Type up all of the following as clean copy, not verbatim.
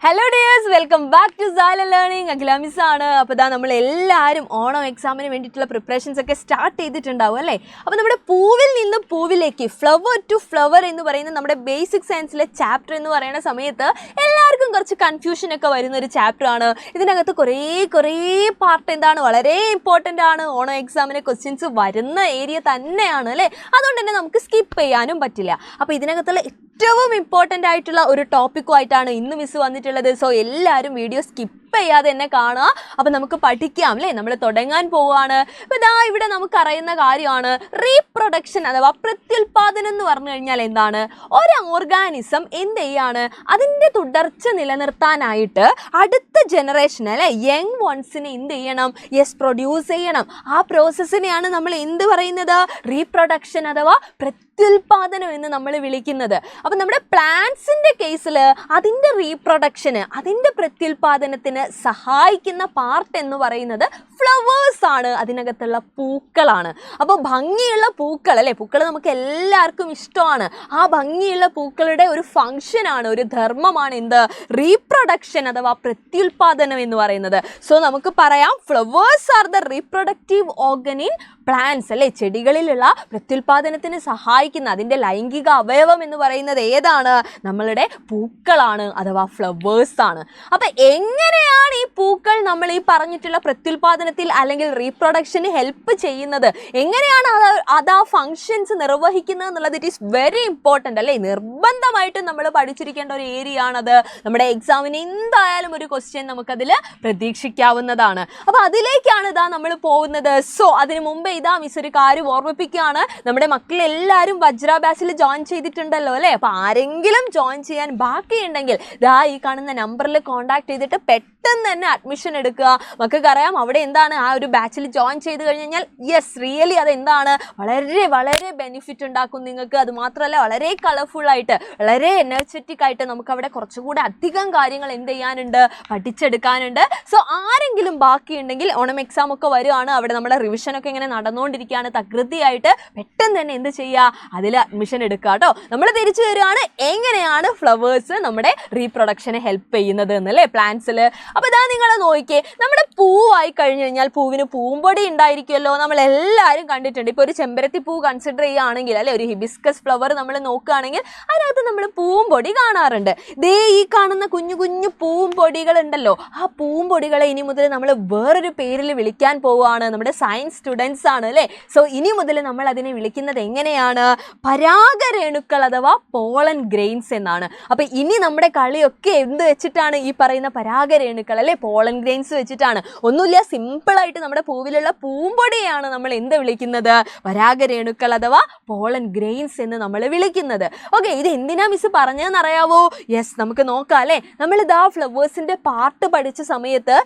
Hello dears, welcome back to Sala learning. Akhila miss ആണ്. അപ്പോൾ ഇതാ നമ്മൾ എല്ലാവരും ഓണം എക്സാമിന് വേണ്ടിയിട്ടുള്ള പ്രിപ്പറേഷൻസ് ഒക്കെ സ്റ്റാർട്ട് ചെയ്തിട്ടുണ്ടാവും അല്ലേ. അപ്പോൾ നമ്മുടെ പൂവിൽ നിന്ന് പൂവിലേക്ക്, ഫ്ലവർ ടു ഫ്ലവർ എന്ന് പറയുന്ന നമ്മുടെ ബേസിക് സയൻസിലെ ചാപ്റ്റർ എന്ന് പറയുന്ന സമയത്ത് എല്ലാവർക്കും കുറച്ച് കൺഫ്യൂഷൻ ഒക്കെ വരുന്ന ഒരു ചാപ്റ്റർ ആണ്. ഇതിനകത്ത് കുറേ പാർട്ട് എന്താണ് വളരെ ഇമ്പോർട്ടൻ്റ് ആണ്. ഓണം എക്സാമിന് ക്വസ്റ്റ്യൻസ് വരുന്ന ഏരിയ തന്നെയാണ് അല്ലേ. അതുകൊണ്ട് തന്നെ നമുക്ക് സ്കിപ്പ് ചെയ്യാനും പറ്റില്ല. അപ്പോൾ ഇതിനകത്തുള്ള ഏറ്റവും ഇമ്പോർട്ടൻ്റ് ആയിട്ടുള്ള ഒരു ടോപ്പിക്കുമായിട്ടാണ് ഇന്ന് മിസ് വന്നിട്ടുള്ളത്. സോ എല്ലാവരും വീഡിയോ സ്കിപ്പ് ചെയ്യാതെ തന്നെ കാണുക. അപ്പം നമുക്ക് പഠിക്കാം അല്ലേ. നമ്മൾ തുടങ്ങാൻ പോവുകയാണ്. അപ്പോൾ ഇതാ ഇവിടെ നമുക്കറിയുന്ന കാര്യമാണ് റീപ്രൊഡക്ഷൻ അഥവാ പ്രത്യുൽപാദനം എന്ന് പറഞ്ഞു കഴിഞ്ഞാൽ എന്താണ്? ഒരു ഓർഗാനിസം എന്ത് ചെയ്യാണ്, അതിൻ്റെ തുടർച്ച നിലനിർത്താനായിട്ട് അടുത്ത ജനറേഷൻ അല്ലെ, യങ് വൺസിനെ എന്ത് ചെയ്യണം, പ്രൊഡ്യൂസ് ചെയ്യണം. ആ പ്രോസസ്സിനെയാണ് നമ്മൾ എന്ത് പറയുന്നത്, റീപ്രൊഡക്ഷൻ അഥവാ പ്രത്യുൽപാദനം എന്ന് നമ്മൾ വിളിക്കുന്നത്. അപ്പം നമ്മുടെ പ്ലാന്റ്സിൻ്റെ കേസിൽ അതിൻ്റെ റീപ്രൊഡക്ഷന്, അതിൻ്റെ പ്രത്യുൽപാദനത്തിന് സഹായിക്കുന്ന പാർട്ട് എന്ന് പറയുന്നത് ഫ്ലവേഴ്സ് ആണ്, അതിനകത്തുള്ള പൂക്കളാണ്. അപ്പോൾ ഭംഗിയുള്ള പൂക്കൾ അല്ലേ, പൂക്കൾ നമുക്ക് എല്ലാവർക്കും ഇഷ്ടമാണ്. ആ ഭംഗിയുള്ള പൂക്കളുടെ ഒരു ഫങ്ഷനാണ്, ഒരു ധർമ്മമാണ് എന്ത്, റീപ്രൊഡക്ഷൻ അഥവാ പ്രത്യുൽപാദനം എന്ന് പറയുന്നത്. സോ നമുക്ക് പറയാം flowers are the reproductive organ in plants അല്ലേ. ചെടികളിലുള്ള പ്രത്യുൽപാദനത്തിന് സഹായിക്കുന്ന അതിൻ്റെ ലൈംഗിക അവയവം എന്ന് പറയുന്നത് ഏതാണ്, നമ്മളുടെ പൂക്കളാണ് അഥവാ ഫ്ലവേഴ്സ് ആണ്. അപ്പം എങ്ങനെയാണ് ഈ പൂക്കൾ നമ്മൾ ഈ പറഞ്ഞിട്ടുള്ള പ്രത്യുൽപാദനത്തിൽ അല്ലെങ്കിൽ റീപ്രൊഡക്ഷന് ഹെൽപ്പ് ചെയ്യുന്നത്, എങ്ങനെയാണ് അത് ആ ഫങ്ഷൻസ് നിർവഹിക്കുന്നത് എന്നുള്ളത് ഇറ്റ് ഈസ് വെരി ഇമ്പോർട്ടൻ്റ് അല്ലേ. നിർബന്ധമായിട്ടും നമ്മൾ പഠിച്ചിരിക്കേണ്ട ഒരു ഏരിയ ആണത്. നമ്മുടെ എക്സാമിന് എന്തായാലും ഒരു ക്വസ്റ്റ്യൻ നമുക്കതിൽ പ്രതീക്ഷിക്കാവുന്നതാണ്. അപ്പോൾ അതിലേക്കാണ് ഇതാ നമ്മൾ പോകുന്നത്. സോ അതിന് മുമ്പേ ഇതാ മിസ് ഒരു കാര്യം ഓർമ്മിപ്പിക്കുകയാണ്. നമ്മുടെ മക്കളെല്ലാവരും വജ്ര ബാച്ചിൽ ജോയിൻ ചെയ്തിട്ടുണ്ടല്ലോ അല്ലേ. അപ്പോൾ ആരെങ്കിലും ജോയിൻ ചെയ്യാൻ ബാക്കിയുണ്ടെങ്കിൽ ദാ ഈ കാണുന്ന നമ്പറിൽ കോൺടാക്ട് ചെയ്തിട്ട് പെട്ടെന്ന് തന്നെ അഡ്മിഷൻ എടുക്കുക. മക്കൾക്കറിയാം അവിടെ എന്താണ്, ആ ഒരു ബാച്ചിൽ ജോയിൻ ചെയ്ത് കഴിഞ്ഞാൽ റിയലി അത് എന്താണ്, വളരെ ബെനിഫിറ്റ് ഉണ്ടാക്കും നിങ്ങൾക്ക്. അത് മാത്രമല്ല വളരെ കളർഫുള്ളായിട്ട്, വളരെ എനർജറ്റിക് ആയിട്ട് നമുക്ക് അവിടെ കുറച്ചുകൂടെ അധികം കാര്യങ്ങൾ എന്ത് ചെയ്യാനുണ്ട്, പഠിച്ചെടുക്കാനുണ്ട്. സോ ആരെങ്കിലും ബാക്കിയുണ്ടെങ്കിൽ ഓണം എക്സാം ഒക്കെ വരുവാണ്, അവിടെ നമ്മുടെ റിവിഷനൊക്കെ ഇങ്ങനെ നടന്നുകൊണ്ടിരിക്കുകയാണ്, തകൃതിയായിട്ട് പെട്ടെന്ന് തന്നെ എന്ത് ചെയ്യുക, അതിൽ അഡ്മിഷൻ എടുക്കുക കേട്ടോ. നമ്മൾ തിരിച്ചു വരികയാണ് എങ്ങനെയാണ് ഫ്ലവേഴ്സ് നമ്മുടെ റീപ്രൊഡക്ഷനെ ഹെൽപ്പ് ചെയ്യുന്നത് എന്നല്ലേ പ്ലാന്റ്സിൽ. അപ്പോൾ ഇതാ നിങ്ങൾ നോക്കിയേ, നമ്മുടെ പൂവായി കഴിഞ്ഞു കഴിഞ്ഞാൽ പൂവിന് പൂമ്പൊടി ഉണ്ടായിരിക്കുമല്ലോ, നമ്മളെല്ലാവരും കണ്ടിട്ടുണ്ട്. ഇപ്പോൾ ഒരു ചെമ്പരത്തി പൂ കൺസിഡർ ചെയ്യുകയാണെങ്കിൽ അല്ലെ, ഒരു ഹിബിസ്കസ് ഫ്ലവർ നമ്മൾ നോക്കുകയാണെങ്കിൽ അതിനകത്ത് നമ്മൾ പൂമ്പൊടി കാണാറുണ്ട്. ദേ ഈ കാണുന്ന കുഞ്ഞു കുഞ്ഞു പൂമ്പൊടികൾ ഉണ്ടല്ലോ, ആ പൂമ്പൊടികളെ ഇനി മുതൽ നമ്മൾ വേറൊരു പേരിൽ വിളിക്കാൻ പോവുകയാണ്. നമ്മുടെ സയൻസ് സ്റ്റുഡൻസ് ആണ് അല്ലേ. സോ ഇനി മുതൽ നമ്മൾ അതിനെ വിളിക്കുന്നത് എങ്ങനെയാണ്, പരാഗരേണുക്കൾ അഥവാ പോളൻ ഗ്രെയിൻസ് എന്നാണ്. അപ്പോൾ ഇനി നമ്മുടെ കളിയൊക്കെ എന്ത് വെച്ചിട്ടാണ്, ഈ പറയുന്ന പരാഗരേണുക്കൾ അല്ലെ, പോളൻ ഗ്രെയിൻസ് വെച്ചിട്ടാണ്. ഒന്നുമില്ല, സിമ്പിളായിട്ട് നമ്മുടെ പൂവിലുള്ള പൂമ്പൊടിയാണ് നമ്മൾ എന്ത് വിളിക്കുന്നത്, പരാഗരേണുക്കൾ അഥവാ പോളൻ ഗ്രെയിൻസ് എന്ന് നമ്മൾ വിളിക്കുന്നത്. ഓക്കെ, ഇത് എന്തിനാ മിസ് പറഞ്ഞതെന്ന് അറിയാവോ? നമുക്ക് നോക്കാം അല്ലേ. നമ്മളിതാ ഫ്ലവേഴ്സിൻ്റെ പാർട്ട് പഠിച്ച സമയത്ത്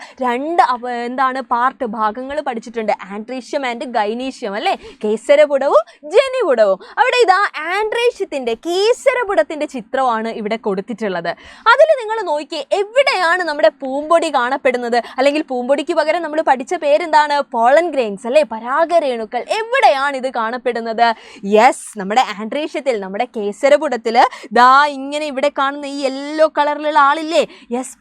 എന്താണ് പാർട്ട് ഭാഗങ്ങൾ പഠിച്ചിട്ടുണ്ട്, ആൻഡ്രീഷ്യം ആൻഡ് ഗൈനീഷ്യം അല്ലേ, കേസരപുടവും ജനിപുടവും. അവിടെ ഇതാ ആൻഡ്രീഷ്യത്തിൻ്റെ കേസരപുടത്തിൻ്റെ ചിത്രമാണ് ഇവിടെ കൊടുത്തിട്ടുള്ളത്. അതിൽ നിങ്ങൾ നോക്കിയേ, എവിടെയാണ് നമ്മുടെ പൂമ്പൊടി കാണപ്പെടുന്നത്, അല്ലെങ്കിൽ പൂമ്പൊടിക്ക് പകരം നമ്മൾ പഠിച്ച പേരെന്താണ്, പോളൻ ഗ്രെയിൻസ് അല്ലേ, പരാഗരേണുക്കൾ. എവിടെയാണ് ഇത് കാണപ്പെടുന്നത്? നമ്മുടെ ആൻഡ്രീഷ്യത്തിൽ, നമ്മുടെ കേസരപുടത്തിൽ ദാ ഇങ്ങനെ ഇവിടെ കാണുന്ന ഈ യെല്ലോ കളറിലുള്ള ആളില്ലേ,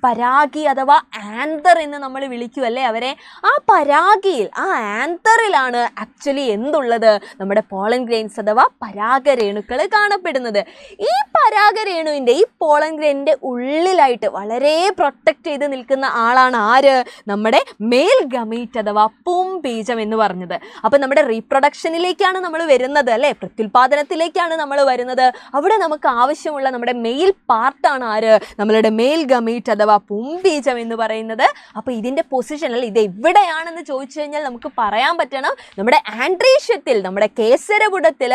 പരാഗി അഥവാ ആന്തർ എന്ന് നമ്മൾ വിളിക്കുമല്ലേ അവരെ. ആ പരാഗിയിൽ, ആ ആന്തറിലാണ് ആക്ച്വലി എന്തുള്ളത്, നമ്മുടെ പോളൻ ഗ്രെയിൻസ് അഥവാ പരാഗരേണുക്കൾ കാണപ്പെടുന്നത്. ഈ പരാഗരേണുവിൻ്റെ, ഈ പോളൻ ഗ്രെയിനിൻ്റെ ഉള്ളിലായിട്ട് വളരെ പ്രൊട്ടക്റ്റ് ചെയ്ത് നിൽക്കുന്ന ആളാണ് ആര്, നമ്മുടെ മെയിൽ ഗമീറ്റ് അഥവാ പുംബീജം എന്ന് പറഞ്ഞത്. അപ്പം നമ്മുടെ റീപ്രൊഡക്ഷനിലേക്കാണ് നമ്മൾ വരുന്നത് അല്ലേ, പ്രത്യുൽപാദനത്തിലേക്കാണ് നമ്മൾ വരുന്നത്. അവിടെ നമുക്ക് ആവശ്യമുള്ള നമ്മുടെ മെയിൽ പാർട്ടാണ് ആര്, നമ്മളുടെ മെയിൽ ഗമീറ്റ് അഥവാ പുംബീജം എന്ന് പറയുന്നത്. അപ്പോൾ ഇതിൻ്റെ പൊസിഷൻ അല്ലേ, ഇത് എവിടെയാണെന്ന് ചോദിച്ചു കഴിഞ്ഞാൽ നമുക്ക് പറയാൻ പറ്റണം, നമ്മുടെ ആൻഡ്രീഷ്യത്തിൽ, നമ്മുടെ കേസരപുടത്തിൽ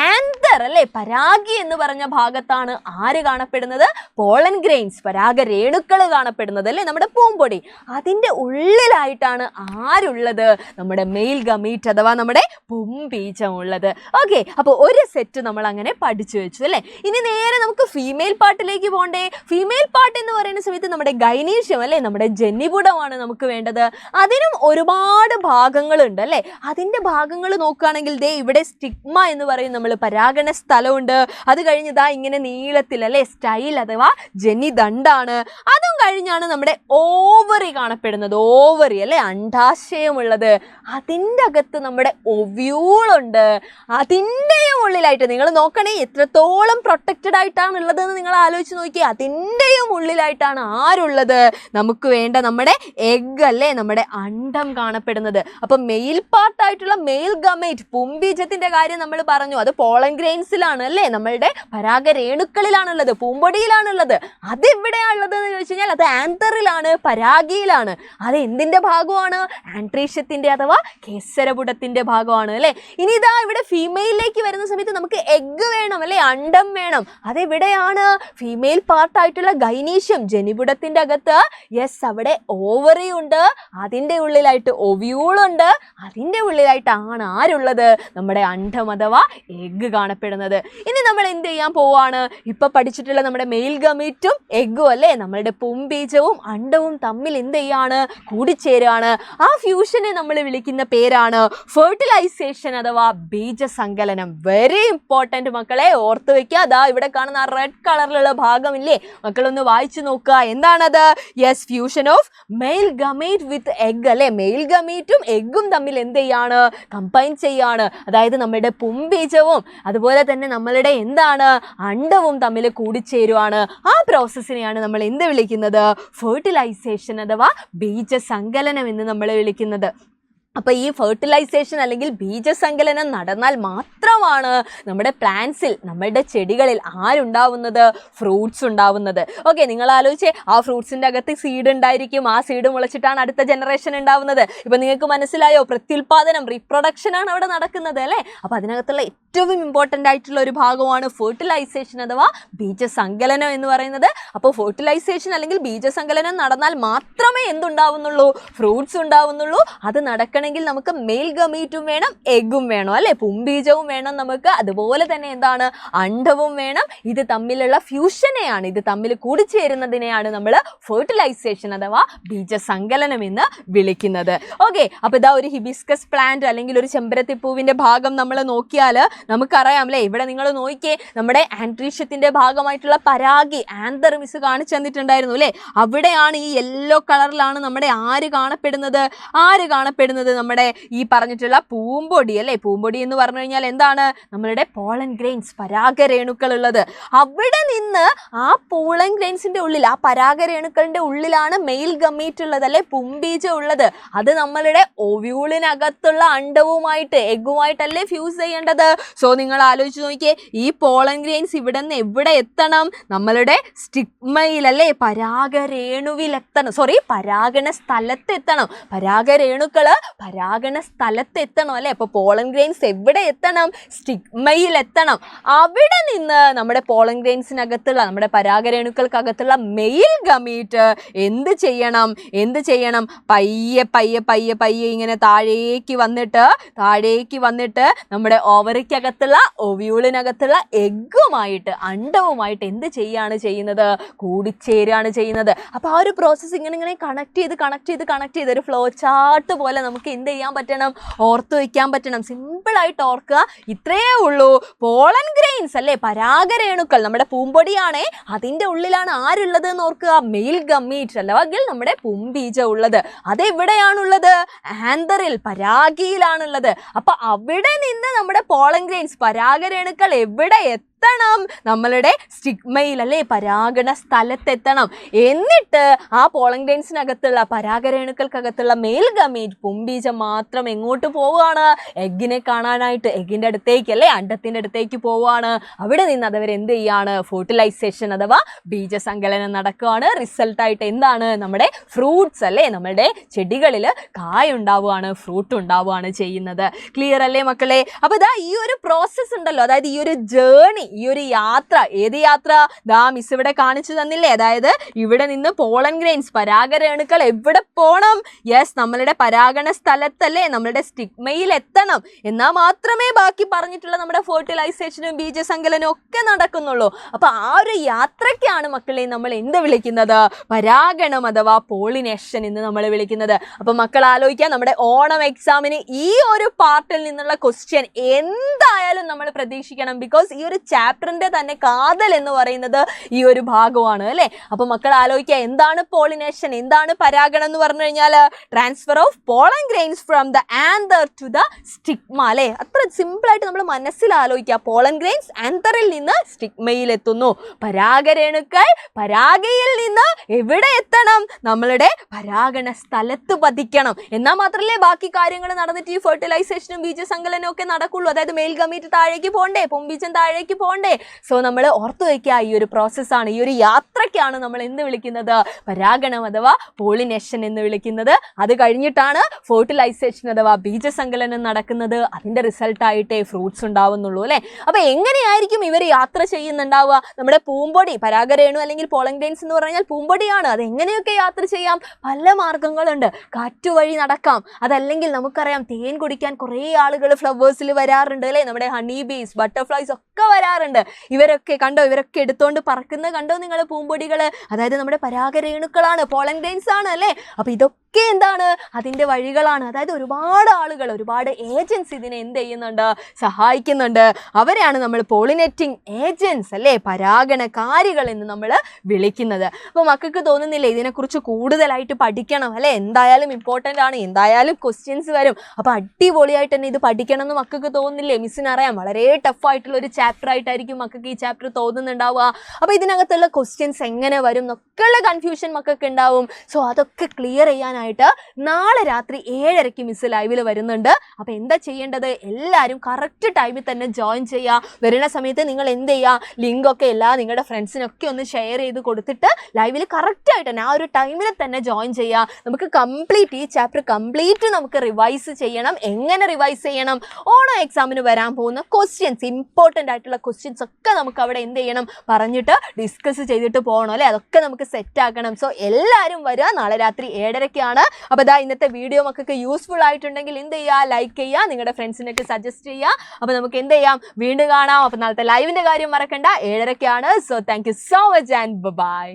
ആന്തർ അല്ലേ, പരാഗി എന്ന് പറഞ്ഞ ഭാഗത്താണ് ആര് കാണപ്പെടുന്നത്, പോളൻ ഗ്രെയിൻസ്, പരാഗരേണുക്കൾ കാണപ്പെടുന്നത് അല്ലേ, നമ്മുടെ പൂമ്പൊടി. അതിൻ്റെ ഉള്ളിലായിട്ടാണ് ആരുള്ളത്, നമ്മുടെ മെയിൽ ഗമീറ്റ് അഥവാ നമ്മുടെ പുംബീജം ഉള്ളത്. ഓക്കെ, അപ്പോൾ ഒരു സെറ്റ് നമ്മൾ അങ്ങനെ പഠിച്ചു വെച്ചു അല്ലേ. ഇനി നേരെ നമുക്ക് ഫീമെയിൽ പാർട്ടിലേക്ക് പോകണ്ടേ. ഫീമെയിൽ പാർട്ട് എന്ന് എന്ന് പറയുന്ന സമയത്ത് നമ്മുടെ ഗൈനീഷ്യം അല്ലേ, നമ്മുടെ ജന്നിപുടമാണ് നമുക്ക് വേണ്ടത്. അതിനും ഒരുപാട് ഭാഗങ്ങളുണ്ട് അല്ലേ. അതിൻ്റെ ഭാഗങ്ങൾ നോക്കുകയാണെങ്കിൽ ദേ ഇവിടെ സ്റ്റിഗ്മ എന്ന് പറയും നമ്മൾ, പരാഗണ സ്ഥലമുണ്ട്. അത് കഴിഞ്ഞ് ദാ ഇങ്ങനെ നീളത്തിൽ അല്ലേ സ്റ്റൈൽ അഥവാ ജനിദണ്ഡാണ്. അതും കഴിഞ്ഞാണ് നമ്മുടെ ഓവറി കാണപ്പെടുന്നത്, ഓവറി അല്ലേ, അണ്ഡാശയമുള്ളത്. അതിൻ്റെ അകത്ത് നമ്മുടെ ഒവ്യൂളുണ്ട്. അതിൻ്റെയും ഉള്ളിലായിട്ട് നിങ്ങൾ നോക്കണേ എത്രത്തോളം പ്രൊട്ടക്റ്റഡ് ആയിട്ടാണ് ഉള്ളതെന്ന് നിങ്ങൾ ആലോചിച്ച് നോക്കിയേ. അതിൻ്റെയും ഉള്ളിലായിട്ടാണ് ആരുള്ളത്, നമുക്ക് വേണ്ട നമ്മുടെ എഗ് അല്ലേ, നമ്മുടെ അണ്ഡം കാണപ്പെടുന്നത്. അപ്പം മെയിൽ പാർട്ടായിട്ടുള്ള മെയിൽ ഗമേറ്റ് പുംബീജത്തിന്റെ കാര്യം നമ്മൾ പറഞ്ഞു, അത് പോളൻ ഗ്രെയിൻസിലാണ് അല്ലേ, നമ്മളുടെ പരാഗരേണുക്കളിലാണുള്ളത്, പൂമ്പൊടിയിലാണുള്ളത്. അത് എവിടെയാണുള്ളത് എന്ന് ചോദിച്ചു കഴിഞ്ഞാൽ അത് ആന്തറിലാണ്, പരാഗിയിലാണ്. അത് എന്തിന്റെ ഭാഗമാണ്? ആൻട്രീഷ്യത്തിന്റെ അഥവാ കേസരപുടത്തിന്റെ ഭാഗമാണ് അല്ലേ. ഇനി ഇതാ ഇവിടെ ഫീമെയിലേക്ക് വരുന്ന സമയത്ത് നമുക്ക് എഗ് വേണം അല്ലേ, അണ്ഡം വേണം. അതെവിടെയാണ്? ഫീമെയിൽ പാർട്ടായിട്ടുള്ള ഗൈനീഷ്യം ജനിപുടത്തിന്റെ അകത്ത്. യെസ്, അവിടെ ഓവറി ഉണ്ട്, അതിൻ്റെ ഉള്ളിലായിട്ട് ഒവ്യൂളുണ്ട്, അതിൻ്റെ ഉള്ളിലായിട്ടാണ് ആരുള്ളത്? നമ്മുടെ അണ്ഡം അഥവാ എഗ് കാണപ്പെടുന്നത്. ഇനി നമ്മൾ എന്ത് ചെയ്യാൻ പോവാണ്? ഇപ്പൊ പഠിച്ചിട്ടുള്ള നമ്മുടെ മെയിൽ ഗമീറ്റും എഗ്ഗും അല്ലേ, നമ്മളുടെ പുംബീജവും അണ്ഡവും തമ്മിൽ എന്ത് ചെയ്യാണ്? കൂടിച്ചേരാണ്. ആ ഫ്യൂഷനെ നമ്മൾ വിളിക്കുന്ന പേരാണ് ഫെർട്ടിലൈസേഷൻ അഥവാ ബീജസങ്കലനം. വെരി ഇമ്പോർട്ടൻറ്റ് മക്കളെ, ഓർത്ത് വെക്കുക. അതാ ഇവിടെ കാണുന്ന ആ റെഡ് കളറിലുള്ള ഭാഗമില്ലേ, മക്കളൊന്ന് വായിച്ചു നോക്കുക. എന്താണത്? Yes, fusion of male gamete with egg അല്ലേ. മെയിൽ ഗമീറ്റും എഗ്ഗും തമ്മിൽ എന്ത് ചെയ്യാണ്? കമ്പൈൻ ചെയ്യാണ്. അതായത് നമ്മുടെ പുംബീജവും അതുപോലെ തന്നെ നമ്മളുടെ എന്താണ് അണ്ഡവും തമ്മിൽ കൂടിച്ചേരുവാണ്. ആ പ്രോസസ്സിനെയാണ് നമ്മൾ എന്ത് വിളിക്കുന്നത്? ഫെർട്ടിലൈസേഷൻ അഥവാ ബീജസങ്കലനം എന്ന് നമ്മൾ വിളിക്കുന്നത്. അപ്പോൾ ഈ ഫെർട്ടിലൈസേഷൻ അല്ലെങ്കിൽ ബീജസങ്കലനം നടന്നാൽ മാത്രമാണ് നമ്മുടെ പ്ലാന്റ്സിൽ, നമ്മളുടെ ചെടികളിൽ ആരുണ്ടാവുന്നത്? ഫ്രൂട്ട്സ് ഉണ്ടാവുന്നത്. ഓക്കെ, നിങ്ങൾ ആലോചിച്ചേ, ആ ഫ്രൂട്ട്സിൻ്റെ അകത്ത് സീഡ് ഉണ്ടായിരിക്കും, ആ സീഡ് മുളച്ചിട്ടാണ് അടുത്ത ജനറേഷൻ ഉണ്ടാവുന്നത്. ഇപ്പം നിങ്ങൾക്ക് മനസ്സിലായോ? പ്രത്യുൽപാദനം, റീപ്രൊഡക്ഷൻ ആണ് അവിടെ നടക്കുന്നത് അല്ലേ. അപ്പോൾ അതിനകത്തുള്ള ഏറ്റവും ഇമ്പോർട്ടൻ്റ് ആയിട്ടുള്ള ഒരു ഭാഗമാണ് ഫെർട്ടിലൈസേഷൻ അഥവാ ബീജസങ്കലനം എന്ന് പറയുന്നത്. അപ്പോൾ ഫെർട്ടിലൈസേഷൻ അല്ലെങ്കിൽ ബീജസങ്കലനം നടന്നാൽ മാത്രമേ എന്തുണ്ടാവുന്നുള്ളൂ? ഫ്രൂട്ട്സ് ഉണ്ടാവുന്നുള്ളൂ. അത് നടക്കണമെങ്കിൽ നമുക്ക് മെയിൽ ഗമീറ്റും വേണം, എഗ്ഗും വേണം അല്ലേ, പുംബീജവും വേണം നമുക്ക്. അതുപോലെ തന്നെ എന്താണ്? അണ്ഡവും വേണം. ഇത് തമ്മിലുള്ള ഫ്യൂഷനെയാണ്, ഇത് തമ്മിൽ കൂടിച്ചേരുന്നതിനെയാണ് നമ്മൾ ഫെർട്ടിലൈസേഷൻ അഥവാ ബീജസങ്കലനം എന്ന് വിളിക്കുന്നത്. ഓക്കെ, അപ്പോൾ ഇതാ ഒരു ഹിബിസ്കസ് പ്ലാന്റ് അല്ലെങ്കിൽ ഒരു ചെമ്പരത്തിപ്പൂവിൻ്റെ ഭാഗം നമ്മൾ നോക്കിയാൽ നമുക്കറിയാം അല്ലേ. ഇവിടെ നിങ്ങൾ നോക്കിയേ, നമ്മുടെ ആൻട്രീഷ്യത്തിൻ്റെ ഭാഗമായിട്ടുള്ള പരാഗി ആന്തർ മിസ് കാണിച്ചു തന്നിട്ടുണ്ടായിരുന്നു അല്ലേ. അവിടെയാണ് ഈ യെല്ലോ കളറിലാണ് നമ്മുടെ ആര് കാണപ്പെടുന്നത്? നമ്മുടെ ഈ പറഞ്ഞിട്ടുള്ള പൂമ്പൊടി അല്ലേ. പൂമ്പൊടി എന്ന് പറഞ്ഞു കഴിഞ്ഞാൽ എന്താണ്? നമ്മളുടെ പോളൻ ഗ്രെയിൻസ്, പരാഗരേണുക്കൾ ഉള്ളത്. അവിടെ നിന്ന് ആ പോളൻ ഗ്രെയിൻസിന്റെ ഉള്ളിൽ, ആ പരാഗരേണുക്കളുടെ ഉള്ളിലാണ് മെയിൽ ഗമീറ്റ് ഉള്ളത് അല്ലെ, പുംബീജം ഉള്ളത്. അത് നമ്മളുടെ ഒവ്യൂളിനകത്തുള്ള അണ്ഡവുമായിട്ട് എഗ്ഗുമായിട്ടല്ലേ ഫ്യൂസ് ചെയ്യേണ്ടത്. സോ നിങ്ങൾ ആലോചിച്ച് നോക്കിയേ, ഈ പോളൻ ഗ്രെയിൻസ് ഇവിടെ നിന്ന് എവിടെ എത്തണം? നമ്മളുടെ സ്റ്റിഗ്മയിൽ അല്ലേ, പരാഗരേണുവിലെത്തണം, പരാഗണ സ്ഥലത്തെത്തണം. പരാഗരേണുക്കള് പരാഗണ സ്ഥലത്തെത്തണം അല്ലേ. അപ്പോൾ പോളൻ ഗ്രെയിൻസ് എവിടെ എത്തണം? സ്റ്റിഗ്മയിൽ എത്തണം. അവിടെ നിന്ന് നമ്മുടെ പോളൻ ഗ്രെയിൻസിനകത്തുള്ള, നമ്മുടെ പരാഗരേണുക്കൾക്കകത്തുള്ള മെയിൽ ഗമീറ്റ് എന്ത് ചെയ്യണം? പയ്യെ പയ്യെ പയ്യെ പയ്യെ ഇങ്ങനെ താഴേക്ക് വന്നിട്ട് നമ്മുടെ ഓവറിക്കകത്തുള്ള ഒവ്യൂളിനകത്തുള്ള എഗ്ഗുമായിട്ട്, അണ്ഡവുമായിട്ട് എന്ത് ചെയ്യുന്നത്? കൂടിച്ചേരുകയാണ് ചെയ്യുന്നത്. അപ്പോൾ ആ ഒരു പ്രോസസ്സ് ഇങ്ങനെ കണക്ട് ചെയ്ത് ഒരു ഫ്ലോ ചാർട്ട് പോലെ നമുക്ക് എന്ത് ചെയ്യാൻ പറ്റണം? ഓർത്ത് വയ്ക്കാൻ പറ്റണം. സിമ്പിളായിട്ട് ഓർക്കുക, ഇത്രയേ ഉള്ളൂ. പോളൻ ഗ്രെയിൻസ് അല്ലേ, പരാഗരേണുക്കൾ, നമ്മുടെ പൂമ്പൊടിയാണേ, അതിൻ്റെ ഉള്ളിലാണ് ആരുള്ളത് എന്ന് ഓർക്കുക? മെയിൽ ഗമീറ്റ് അല്ലെങ്കിൽ നമ്മുടെ പുംബീജം ഉള്ളത്. അതെവിടെയാണുള്ളത്? ആന്തറിൽ, പരാഗിയിലാണുള്ളത്. അപ്പൊ അവിടെ നിന്ന് നമ്മുടെ പോളൻ ഗ്രെയിൻസ്, പരാഗരേണുക്കൾ എവിടെ എത്തണം? നമ്മളുടെ സ്റ്റിഗ്മയിൽ അല്ലേ, പരാഗണ സ്ഥലത്തെത്തണം. എന്നിട്ട് ആ പോളൻ ഗ്രെയിൻസിനകത്തുള്ള, പരാഗരേണുക്കൾക്കകത്തുള്ള മെയിൽ ഗമീറ്റ്, പുംബീജം മാത്രം എങ്ങോട്ട് പോവുകയാണ്? എഗ്ഗിനെ കാണാനായിട്ട്, എഗ്ഗിൻ്റെ അടുത്തേക്ക് അല്ലേ, അണ്ഡത്തിൻ്റെ അടുത്തേക്ക് പോവുകയാണ്. അവിടെ നിന്ന് അതവർ എന്ത് ചെയ്യാണ്? ഫെർട്ടിലൈസേഷൻ അഥവാ ബീജസങ്കലനം നടക്കുകയാണ്. റിസൾട്ടായിട്ട് എന്താണ്? നമ്മുടെ ഫ്രൂട്ട്സ് അല്ലേ, നമ്മുടെ ചെടികളിൽ കായ ഉണ്ടാവുകയാണ്, ഫ്രൂട്ട് ഉണ്ടാവുകയാണ് ചെയ്യുന്നത്. ക്ലിയർ അല്ലേ മക്കളെ? അപ്പോൾ ഇതാ ഈ ഒരു പ്രോസസ്സ് ഉണ്ടല്ലോ, അതായത് ഈ ഒരു ജേണി, ഈ ഒരു യാത്ര, ഏത് യാത്ര? ദാ മിസ് ഇവിടെ കാണിച്ചു തന്നില്ലേ? അതായത് ഇവിടെ നിന്ന് പോളൻ ഗ്രെയിൻസ്, പരാഗരേണുക്കൾ എവിടെ പോണം? യെസ്, നമ്മളുടെ പരാഗണ സ്ഥലത്തല്ലേ, നമ്മളുടെ സ്റ്റിഗ്മയിൽ എത്തണം. എന്നാൽ മാത്രമേ ബാക്കി പറഞ്ഞിട്ടുള്ള നമ്മുടെ ഫെർട്ടിലൈസേഷനും ബീജസങ്കലനവും ഒക്കെ നടക്കുന്നുള്ളൂ. അപ്പൊ ആ ഒരു യാത്രയ്ക്കാണ് മക്കളെ നമ്മൾ എന്ത് വിളിക്കുന്നത്? പരാഗണം അഥവാ പോളിനേഷൻ എന്ന് നമ്മൾ വിളിക്കുന്നത്. അപ്പൊ മക്കൾ ആലോചിക്കുക, നമ്മുടെ ഓണം എക്സാമിന് ഈ ഒരു പാർട്ടിൽ നിന്നുള്ള ക്വസ്റ്റ്യൻ എന്തായാലും നമ്മൾ പ്രതീക്ഷിക്കണം. ബിക്കോസ് ഈ ഒരു ചാപ്റ്ററിന്റെ തന്നെ കാതൽ എന്ന് പറയുന്നത് ഈ ഒരു ഭാഗമാണ് അല്ലെ. അപ്പൊ മക്കൾ ആലോചിക്കുക, എന്താണ് പോളിനേഷൻ, എന്താണ് പരാഗണം എന്ന് പറഞ്ഞു കഴിഞ്ഞാൽ transfer of pollen grains from the anther to the stigma അല്ലെ. അത്ര സിമ്പിൾ ആയിട്ട് നമ്മൾ മനസ്സിൽ ആലോചിക്കുക. പോളൻ ഗ്രെയിൻസ് ആന്തറിൽ നിന്ന് സ്റ്റിഗ്മയിൽ എത്തുന്നു. പരാഗരേണുക്കൾ പരാഗയിൽ നിന്ന് എവിടെ എത്തണം? നമ്മളുടെ പരാഗണ സ്ഥലത്ത് പതിക്കണം. എന്നാൽ മാത്രമല്ലേ ബാക്കി കാര്യങ്ങൾ നടന്നിട്ട് ഈ ഫെർട്ടിലൈസേഷനും ബീജസങ്കലനവും ഒക്കെ നടക്കുള്ളൂ. അതായത് മെയിൽ ഗമീറ്റ് താഴേക്ക് പോകണ്ടേ, പൊമ്പീജൻ താഴേക്ക് പോകണ്ടേ. സോ നമ്മൾ ഓർത്തു വയ്ക്കുക, ഈ ഒരു പ്രോസസ്സാണ്, ഈ ഒരു യാത്രയ്ക്കാണ് നമ്മൾ എന്ത് വിളിക്കുന്നത്? പരാഗണം അഥവാ പോളിനേഷൻ എന്ന് വിളിക്കുന്നത്. അത് കഴിഞ്ഞിട്ടാണ് ഫെർട്ടിലൈസേഷൻ അഥവാ ബീജസങ്കലനം നടക്കുന്നത്. അതിന്റെ റിസൾട്ടായിട്ടേ ഫ്രൂട്ട്സ് ഉണ്ടാവുന്നുള്ളൂ അല്ലെ. അപ്പൊ എങ്ങനെയായിരിക്കും ഇവർ യാത്ര ചെയ്യുന്നുണ്ടാവുക? നമ്മുടെ പൂമ്പൊടി, പരാഗരേണു അല്ലെങ്കിൽ പോളൻ ഗ്രെയിൻസ് എന്ന് പറഞ്ഞാൽ പൂമ്പൊടിയാണ്. അത് എങ്ങനെയൊക്കെ യാത്ര ചെയ്യാം? പല മാർഗങ്ങളുണ്ട്. കാറ്റുവഴി നടക്കാം, അതല്ലെങ്കിൽ നമുക്കറിയാം തേൻ കുടിക്കാൻ കുറേ ആളുകൾ ഫ്ലവേഴ്സിൽ വരാറുണ്ട് അല്ലെ. നമ്മുടെ ഹണി ബീസ്, ബട്ടർഫ്ലൈസ് ഒക്കെ വരാറുണ്ട്. ഇവരൊക്കെ കണ്ടോ, ഇവരൊക്കെ എടുത്തോണ്ട് പറക്കുന്നത് കണ്ടോ നിങ്ങൾ? പൂമ്പൊടികള്, അതായത് നമ്മുടെ പരാഗരേണുക്കളാണ്, പോളൻ ഗ്രെയിൻസ് ആണ് അല്ലെ. അപ്പൊ ഇതൊക്കെ എന്താണ്? അതിന്റെ വഴികളാണ്. അതായത് ഒരുപാട് ആളുകൾ, ഒരുപാട് ഏജൻസ് ഇതിനെ എന്ത് ചെയ്യുന്നുണ്ട്? സഹായിക്കുന്നുണ്ട്. അവരെയാണ് നമ്മൾ പോളിനേറ്റിംഗ് ഏജൻസ് അല്ലെ, പരാഗണകാരികൾ എന്ന് നമ്മൾ വിളിക്കുന്നത്. അപ്പോൾ മക്കൾക്ക് തോന്നുന്നില്ലേ ഇതിനെക്കുറിച്ച് കൂടുതലായിട്ട് പഠിക്കണം അല്ലെ? എന്തായാലും ഇമ്പോർട്ടൻ്റ് ആണ്, എന്തായാലും ക്വസ്റ്റ്യൻസ് വരും. അപ്പോൾ അടിപൊളിയായിട്ട് തന്നെ ഇത് പഠിക്കണം എന്ന് മക്കൾക്ക് തോന്നുന്നില്ലേ? മിസ്സിന് അറിയാം വളരെ ടഫായിട്ടുള്ള ഒരു ചാപ്റ്റർ ആയിട്ടായിരിക്കും മക്കൾക്ക് ഈ ചാപ്റ്റർ തോന്നുന്നുണ്ടാവുക. അപ്പോൾ ഇതിനകത്തുള്ള ക്വസ്റ്റ്യൻസ് എങ്ങനെ വരും എന്നൊക്കെയുള്ള കൺഫ്യൂഷൻ മക്കൾക്ക് ഉണ്ടാവും. സോ അതൊക്കെ ക്ലിയർ ചെയ്യാനായിട്ട് നാളെ രാത്രി 7:30 മിസ് ലൈവിൽ വരുന്നുണ്ട്. അപ്പോൾ എന്താ ചെയ്യേണ്ടത്? എല്ലാവരും കറക്റ്റ് ടൈമിൽ തന്നെ ജോയിൻ ചെയ്യുക. വരുന്ന സമയത്ത് നിങ്ങൾ എന്ത് ചെയ്യുക? ലിങ്കൊക്കെ നിങ്ങളുടെ ഫ്രണ്ട്സിനൊക്കെ ഒന്ന് ഷെയർ ചെയ്ത് കൊടുത്തിട്ട് ലൈവിൽ കറക്റ്റായിട്ട് തന്നെ ആ ഒരു ടൈമിൽ തന്നെ ജോയിൻ ചെയ്യുക. നമുക്ക് കംപ്ലീറ്റ് ഈ ചാപ്റ്റർ കംപ്ലീറ്റ് നമുക്ക് റിവൈസ് ചെയ്യണം. എങ്ങനെ റിവൈസ് ചെയ്യണം? ഓണം എക്സാമിന് വരാൻ പോകുന്ന ക്വസ്റ്റ്യൻസ്, ഇമ്പോർട്ടൻ്റ് ആയിട്ടുള്ള ക്വസ്റ്റ്യൻസ് ഒക്കെ നമുക്ക് അവിടെ എന്ത് ചെയ്യണം? പറഞ്ഞിട്ട് ഡിസ്കസ് ചെയ്തിട്ട് പോകണം അല്ലേ. അതൊക്കെ നമുക്ക് സെറ്റ് ആക്കണം. സോ എല്ലാവരും വരിക. നാളെ രാത്രി 7:30 അപ്പോൾ ഇതാ ഇന്നത്തെ വീഡിയോ മക്കൾക്ക് യൂസ്ഫുൾ ആയിട്ടുണ്ടെങ്കിൽ എന്ത് ചെയ്യുക? ലൈക്ക് ചെയ്യുക, നിങ്ങളുടെ ഫ്രണ്ട്സിനൊക്കെ സജസ്റ്റ് ചെയ്യുക. അപ്പോൾ നമുക്ക് എന്ത് ചെയ്യാം? വീണ്ടും കാണാം. അപ്പോൾ നാളത്തെ ലൈവിൻ്റെ കാര്യം മറക്കണ്ട, 7:30. So thank you so much and by.